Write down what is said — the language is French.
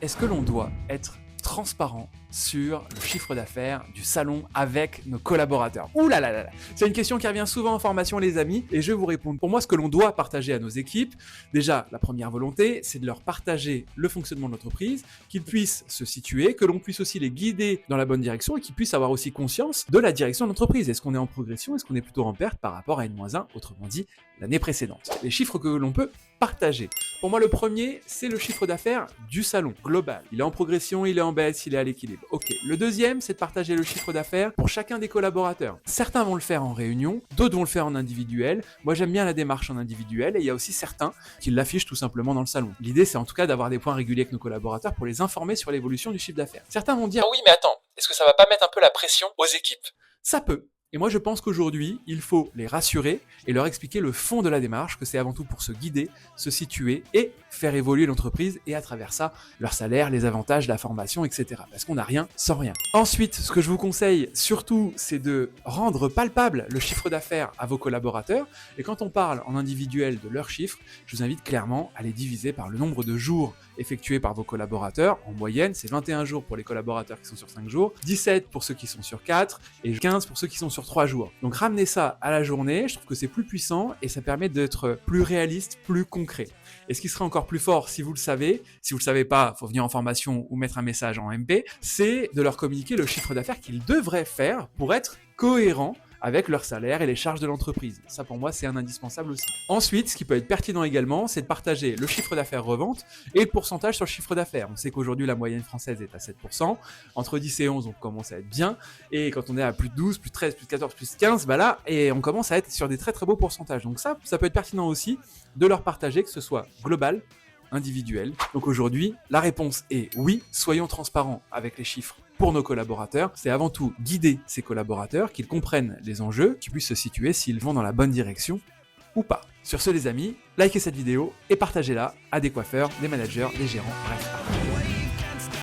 Est-ce que l'on doit être transparent sur le chiffre d'affaires du salon avec nos collaborateurs? Ouh là là là là. C'est une question qui revient souvent en formation, les amis, et je vais vous répondre. Pour moi, ce que l'on doit partager à nos équipes, déjà, la première volonté, c'est de leur partager le fonctionnement de l'entreprise, qu'ils puissent se situer, que l'on puisse aussi les guider dans la bonne direction et qu'ils puissent avoir aussi conscience de la direction de l'entreprise. Est-ce qu'on est en progression? Est-ce qu'on est plutôt en perte par rapport à N-1, autrement dit, l'année précédente? Les chiffres que l'on peut partager. Pour moi, le premier, c'est le chiffre d'affaires du salon global. Il est en progression, il est en baisse, il est à l'équilibre. Ok. Le deuxième, c'est de partager le chiffre d'affaires pour chacun des collaborateurs. Certains vont le faire en réunion, d'autres vont le faire en individuel. Moi, j'aime bien la démarche en individuel et il y a aussi certains qui l'affichent tout simplement dans le salon. L'idée, c'est en tout cas d'avoir des points réguliers avec nos collaborateurs pour les informer sur l'évolution du chiffre d'affaires. Certains vont dire, Ah oui, mais attends, est-ce que ça va pas mettre un peu la pression aux équipes? ça peut. Et moi, je pense qu'aujourd'hui, il faut les rassurer et leur expliquer le fond de la démarche, que c'est avant tout pour se guider, se situer et faire évoluer l'entreprise et à travers ça, leur salaire, les avantages, la formation, etc. Parce qu'on n'a rien sans rien. Ensuite, ce que je vous conseille surtout, c'est de rendre palpable le chiffre d'affaires à vos collaborateurs. Et quand on parle en individuel de leurs chiffres, je vous invite clairement à les diviser par le nombre de jours effectués par vos collaborateurs. En moyenne, c'est 21 jours pour les collaborateurs qui sont sur 5 jours, 17 pour ceux qui sont sur 4 et 15 pour ceux qui sont sur 3 jours. Donc ramenez ça à la journée, je trouve que c'est plus puissant et ça permet d'être plus réaliste, plus concret. Et ce qui serait encore plus fort, si vous le savez pas, il faut venir en formation ou mettre un message en MP, c'est de leur communiquer le chiffre d'affaires qu'ils devraient faire pour être cohérents avec leur salaire et les charges de l'entreprise. Ça, pour moi, c'est un indispensable aussi. Ensuite, ce qui peut être pertinent également, c'est de partager le chiffre d'affaires revente et le pourcentage sur le chiffre d'affaires. On sait qu'aujourd'hui, la moyenne française est à 7%. Entre 10 et 11, on commence à être bien. Et quand on est à plus de 12, plus de 13, plus de 14, plus de 15, bah là, et on commence à être sur des très très beaux pourcentages. Donc ça peut être pertinent aussi de leur partager, que ce soit global, individuel. Donc aujourd'hui, la réponse est oui, soyons transparents avec les chiffres pour nos collaborateurs. C'est avant tout guider ces collaborateurs, qu'ils comprennent les enjeux, qu'ils puissent se situer s'ils vont dans la bonne direction ou pas. Sur ce les amis, likez cette vidéo et partagez-la à des coiffeurs, des managers, des gérants, bref.